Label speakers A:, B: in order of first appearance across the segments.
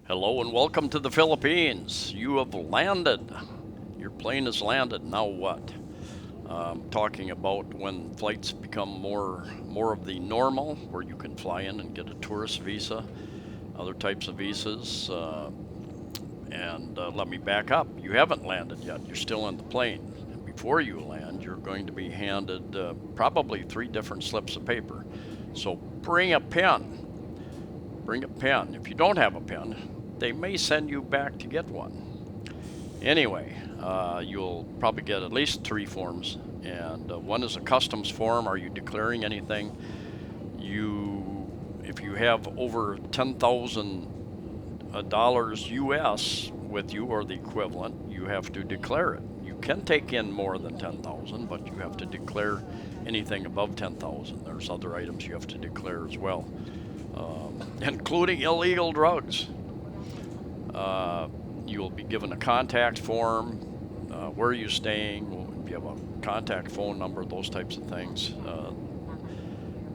A: Hello and welcome to the Philippines. You have landed. Your plane has landed. Now what? Talking about when flights become more of the normal, where you can fly in and get a tourist visa, other types of visas. And let me back up. You haven't landed yet. You're still in the plane. And before you land, you're going to be handed probably 3 different slips of paper. So bring a pen. Bring a pen. If you don't have a pen, they may send you back to get one. Anyway, you'll probably get at least 3 forms, and one is a customs form. Are you declaring anything? If you have over $10,000 US with you or the equivalent, you have to declare it. You can take in more than 10,000, but you have to declare anything above 10,000. There's other items you have to declare as well, including illegal drugs. You'll be given a contact form. Where are you staying? If you have a contact phone number, those types of things,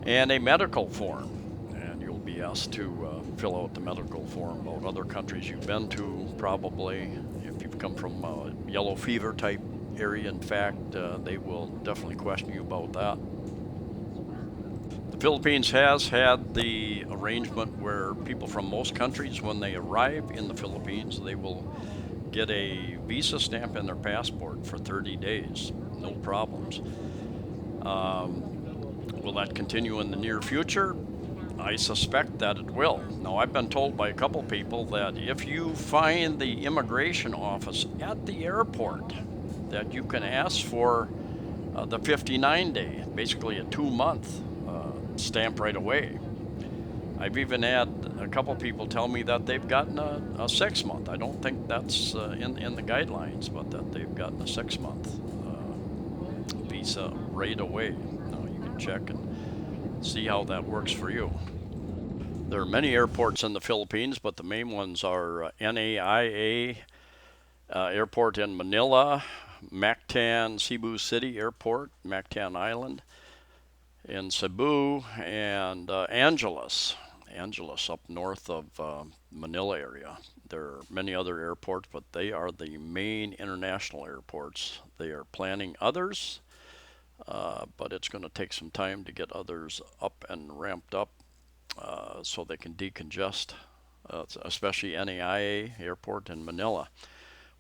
A: and a medical form. And you'll be asked to fill out the medical form about other countries you've been to, probably. If you've come from a yellow fever type area, in fact, they will definitely question you about that. The Philippines has had the arrangement where people from most countries, when they arrive in the Philippines, they will get a visa stamp in their passport for 30 days. No problems. Will that continue in the near future? I suspect that it will. Now, I've been told by a couple people that if you find the immigration office at the airport, that you can ask for the 59-day, basically a 2-month stamp right away. I've even had a couple people tell me that they've gotten a 6-month. I don't think that's in the guidelines, but that they've gotten a 6-month visa right away. Now you can check and see how that works for you. There are many airports in the Philippines, but the main ones are NAIA Airport in Manila, Mactan Cebu City Airport, Mactan Island in Cebu, and Angeles up north of Manila area. There are many other airports, but they are the main international airports. They are planning others, but it's going to take some time to get others up and ramped up so they can decongest, especially NAIA Airport in Manila.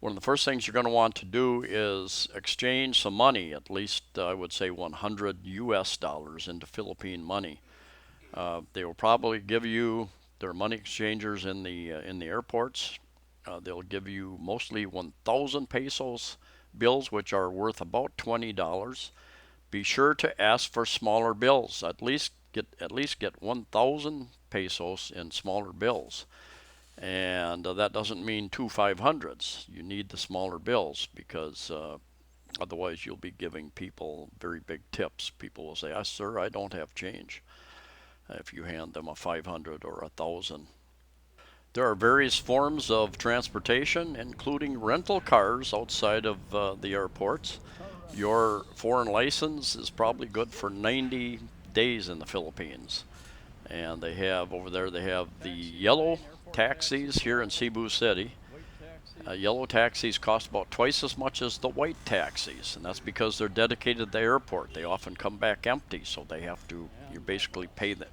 A: One of the first things you're going to want to do is exchange some money, at least I would say 100 US dollars into Philippine money. They will probably give you their money exchangers in the airports. They'll give you mostly 1,000 pesos bills, which are worth about $20. Be sure to ask for smaller bills. At least get 1,000 pesos in smaller bills. And that doesn't mean 2 500s. You need the smaller bills because otherwise you'll be giving people very big tips. People will say, sir, I don't have change, if you hand them a 500 or 1,000. There are various forms of transportation, including rental cars outside of the airports. Your foreign license is probably good for 90 days in the Philippines. And they have the yellow taxis here in Cebu City. Yellow taxis cost about twice as much as the white taxis, and that's because they're dedicated to the airport. They often come back empty, so you're basically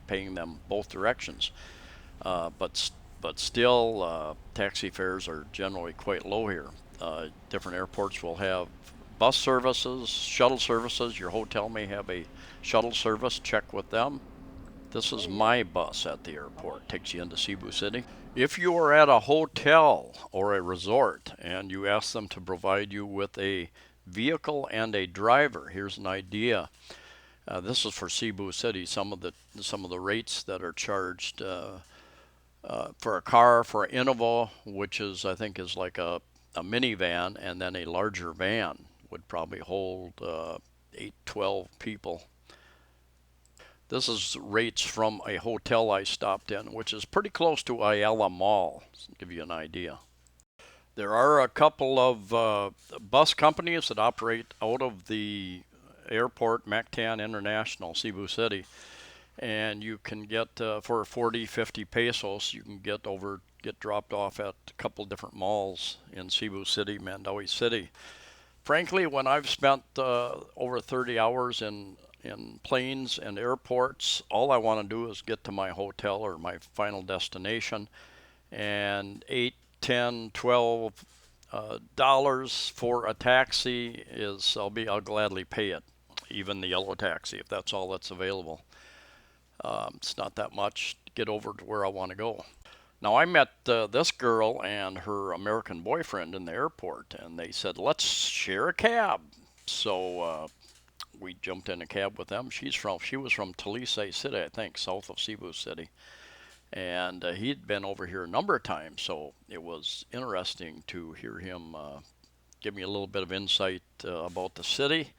A: paying them both directions. But still, taxi fares are generally quite low here. Different airports will have bus services, shuttle services. Your hotel may have a shuttle service. Check with them. This is my bus at the airport. Takes you into Cebu City. If you are at a hotel or a resort and you ask them to provide you with a vehicle and a driver, here's an idea. This is for Cebu City. Some of the rates that are charged for a car, for an Innova, which I think is like a minivan, and then a larger van would probably hold 8, 12 people. This is rates from a hotel I stopped in, which is pretty close to Ayala Mall, to give you an idea. There are a couple of bus companies that operate out of the airport, Mactan International, Cebu City, and you can get for 40, 50 pesos, you can get over get dropped off at a couple different malls in Cebu City, Mandaue City. Frankly, when I've spent over 30 hours in planes and airports, all I want to do is get to my hotel or my final destination, and 8, 10, 12 dollars for a taxi is I'll gladly pay it, even the yellow taxi if that's all that's available. It's not that much to get over to where I want to go. Now I met this girl and her American boyfriend in the airport, and they said let's share a cab. So we jumped in a cab with them. She was from Talisay City, I think, south of Cebu City, and he'd been over here a number of times. So it was interesting to hear him give me a little bit of insight about the city.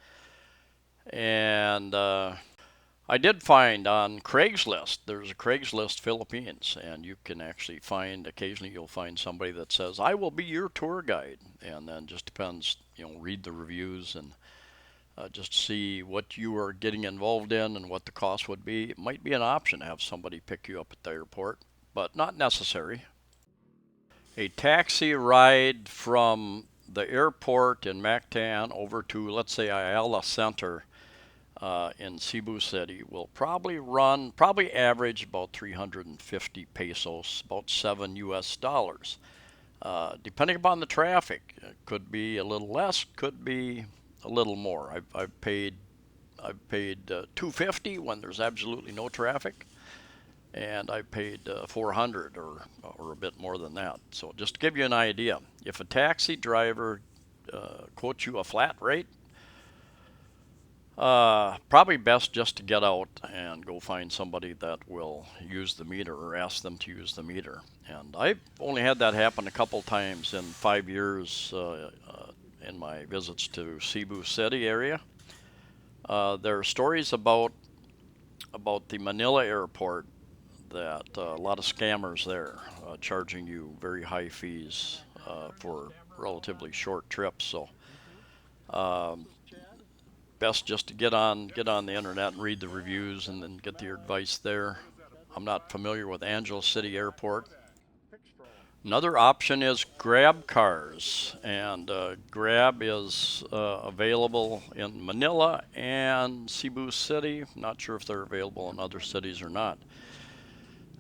A: And I did find on Craigslist, there's a Craigslist Philippines, and you can actually find, occasionally you'll find somebody that says, I will be your tour guide. And then just depends, read the reviews and just see what you are getting involved in and what the cost would be. It might be an option to have somebody pick you up at the airport, but not necessary. A taxi ride from the airport in Mactan over to, let's say, Ayala Center in Cebu City will probably average about 350 pesos, about 7 US dollars. Depending upon the traffic, it could be a little less, could be a little more. I've paid 250 when there's absolutely no traffic, and I paid 400 or a bit more than that. So just to give you an idea, if a taxi driver quotes you a flat rate, probably best just to get out and go find somebody that will use the meter or ask them to use the meter. And I've only had that happen a couple times in 5 years in my visits to Cebu City area. There are stories about the Manila airport that a lot of scammers there charging you very high fees for relatively short trips. So um, best just to get on the internet and read the reviews and then get the advice there. I'm not familiar with Angeles City Airport. Another option is Grab cars, and Grab is available in Manila and Cebu City. Not sure if they're available in other cities or not.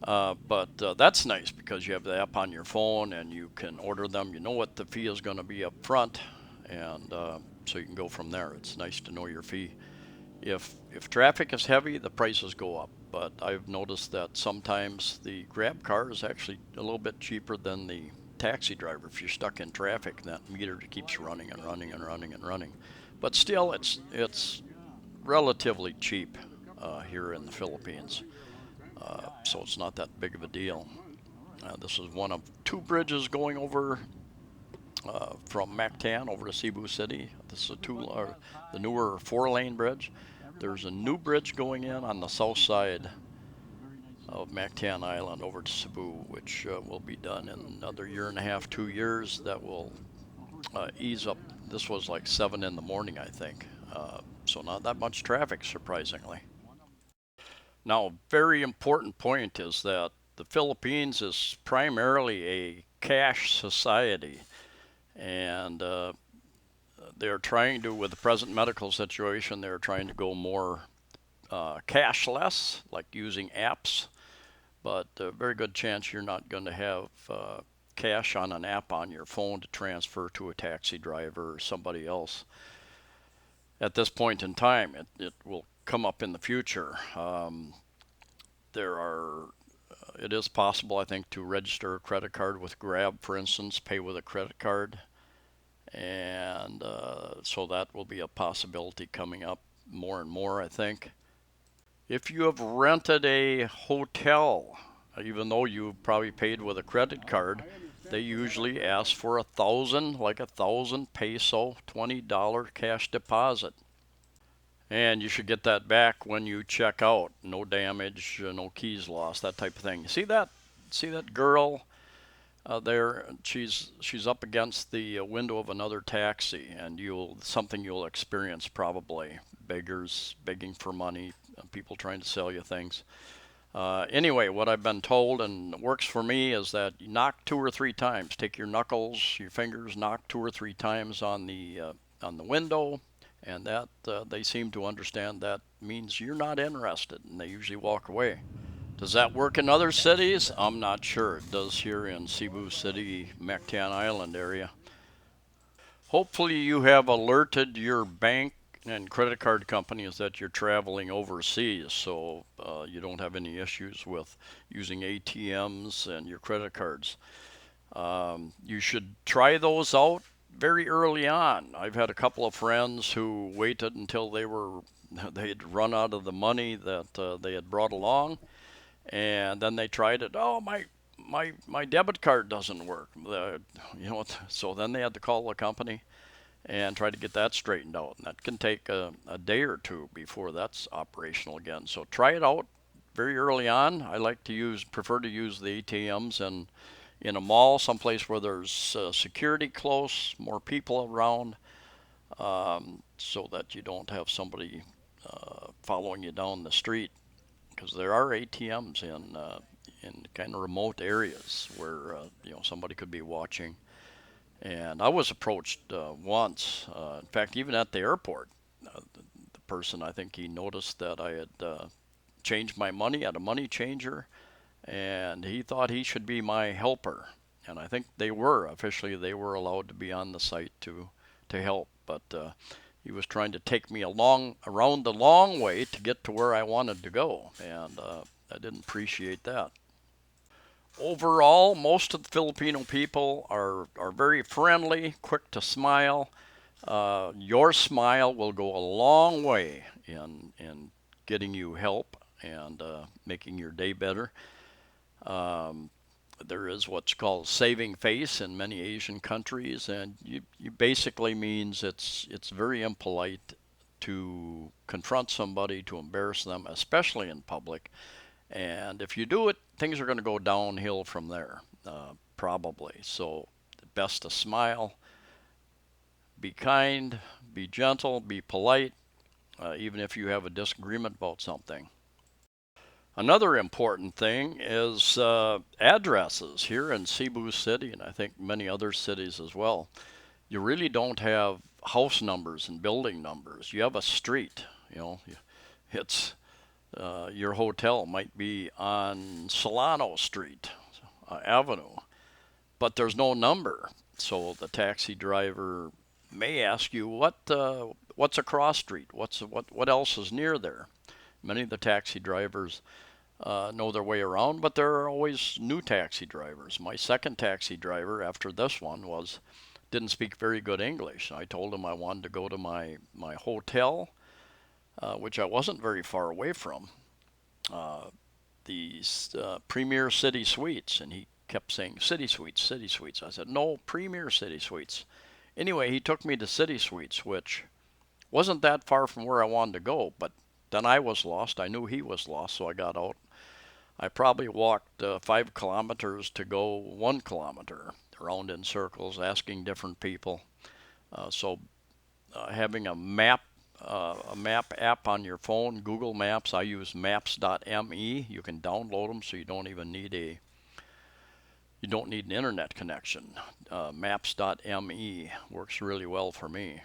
A: But that's nice because you have the app on your phone and you can order them. You know what the fee is going to be up front, and so you can go from there. It's nice to know your fee. If traffic is heavy, the prices go up. But I've noticed that sometimes the Grab car is actually a little bit cheaper than the taxi driver. If you're stuck in traffic, that meter keeps running and running and running and running. But still, it's relatively cheap here in the Philippines. So it's not that big of a deal. This is one of two bridges going over from Mactan over to Cebu City. This is the newer 4-lane bridge. There's a new bridge going in on the south side of Mactan Island over to Cebu, which will be done in another year and a half, 2 years. That will ease up. This was like 7 in the morning, I think. So not that much traffic, surprisingly. Now, a very important point is that the Philippines is primarily a cash society, and they're trying to, with the present medical situation, they're trying to go more cashless, like using apps. But a very good chance you're not going to have cash on an app on your phone to transfer to a taxi driver or somebody else. At this point in time, it will come up in the future. It is possible, I think, to register a credit card with Grab, for instance, pay with a credit card, and so that will be a possibility coming up more and more, I think. If you have rented a hotel, even though you probably paid with a credit card, they usually ask for 1,000 peso, $20 cash deposit. And you should get that back when you check out. No damage, no keys lost, that type of thing. See that? See that girl there? She's up against the window of another taxi, and you'll experience probably beggars begging for money, people trying to sell you things. Anyway, what I've been told and works for me is that you knock 2 or 3 times. Take your knuckles, your fingers, knock 2 or 3 times on the window, and that they seem to understand that means you're not interested, and they usually walk away. Does that work in other cities? I'm not sure. It does here in Cebu City, Mactan Island area. Hopefully, you have alerted your bank and credit card companies that you're traveling overseas, so you don't have any issues with using ATMs and your credit cards. You should try those out very early on. I've had a couple of friends who waited until they had run out of the money that they had brought along, and then they tried it. Oh, my debit card doesn't work. So then they had to call the company and try to get that straightened out. And that can take a day or two before that's operational again. So try it out very early on. I prefer to use the ATMs and in a mall, someplace where there's security close, more people around, so that you don't have somebody following you down the street. Because there are ATMs in kind of remote areas where somebody could be watching. And I was approached once. In fact, even at the airport, the person, I think he noticed that I had changed my money at a money changer, and he thought he should be my helper. And I think they were allowed to be on the site to help. But he was trying to take me around the long way to get to where I wanted to go, and I didn't appreciate that. Overall, most of the Filipino people are very friendly, quick to smile. Your smile will go a long way in getting you help and making your day better. Um, there is what's called saving face in many Asian countries, and you basically means it's very impolite to confront somebody, to embarrass them, especially in public. And if you do it, things are going to go downhill from there, probably. So, best to smile, be kind, be gentle, be polite, even if you have a disagreement about something. Another important thing is addresses here in Cebu City, and I think many other cities as well. You really don't have house numbers and building numbers. You have a street. You know, it's your hotel might be on Solano Street Avenue, but there's no number. So the taxi driver may ask you what's a cross street, what else is near there. Many of the taxi drivers know their way around, but there are always new taxi drivers. My second taxi driver after this one was didn't speak very good English. I told him I wanted to go to my hotel, which I wasn't very far away from, uh, these Premier City Suites, and he kept saying City Suites, City Suites. I said, no, Premier City Suites. Anyway, he took me to City Suites, which wasn't that far from where I wanted to go, but then I was lost. I knew he was lost, so I got out. I probably walked 5 kilometers to go 1 kilometer around in circles, asking different people. So having a map app on your phone, Google Maps. I use maps.me. You can download them, so you don't need an internet connection. Maps.me works really well for me.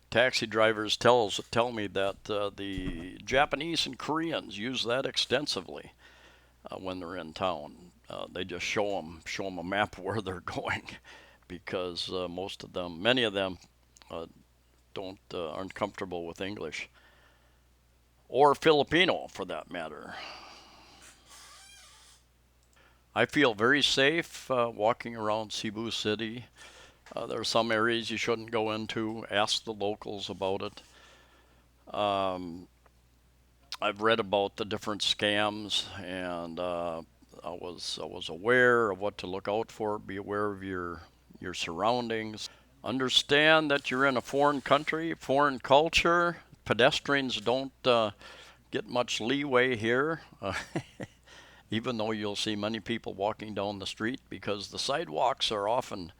A: Taxi drivers tell me that the Japanese and Koreans use that extensively when they're in town. They just show them a map of where they're going, because many of them, uh, don't aren't comfortable with English or Filipino for that matter. I feel very safe walking around Cebu City. There are some areas you shouldn't go into. Ask the locals about it. Um, I've read about the different scams, and I was aware of what to look out for. Be aware of your surroundings. Understand that you're in a foreign country, foreign culture. Pedestrians don't get much leeway here, even though you'll see many people walking down the street, because the sidewalks are often,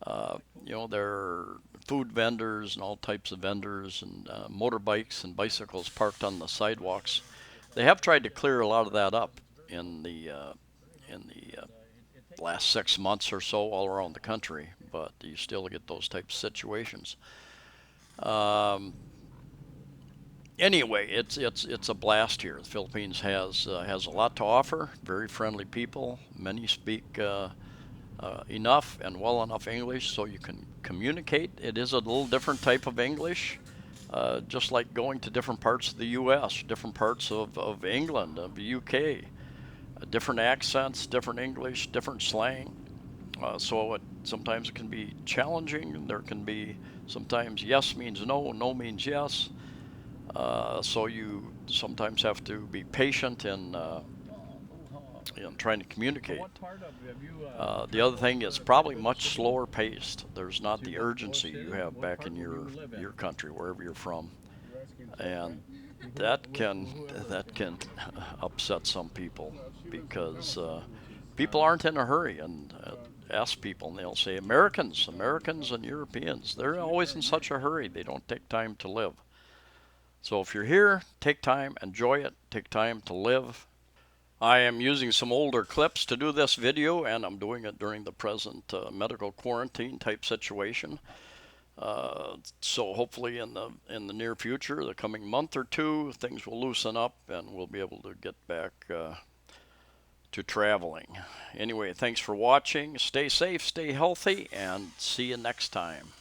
A: there are food vendors and all types of vendors and motorbikes and bicycles parked on the sidewalks. They have tried to clear a lot of that up in the last 6 months or so all around the country, but you still get those types of situations. Um, anyway, it's a blast here. The Philippines has a lot to offer. Very friendly people. Many speak enough and well enough English so you can communicate. It is a little different type of English, just like going to different parts of the U.S., different parts of England, of the U.K. Different accents, different English, different slang. So sometimes it can be challenging. There can be sometimes yes means no, no means yes. So you sometimes have to be patient in trying to communicate. The other thing is probably much slower paced. There's not the urgency you have back in your country, wherever you're from, and that can upset some people because people aren't in a hurry. And ask people, and they'll say Americans and Europeans, they're always in such a hurry. They don't take time to live. So if you're here, take time, enjoy it, take time to live. I am using some older clips to do this video, and I'm doing it during the present medical quarantine type situation. So hopefully in the near future, the coming month or two, things will loosen up and we'll be able to get back to traveling. Anyway, thanks for watching. Stay safe, stay healthy, and see you next time.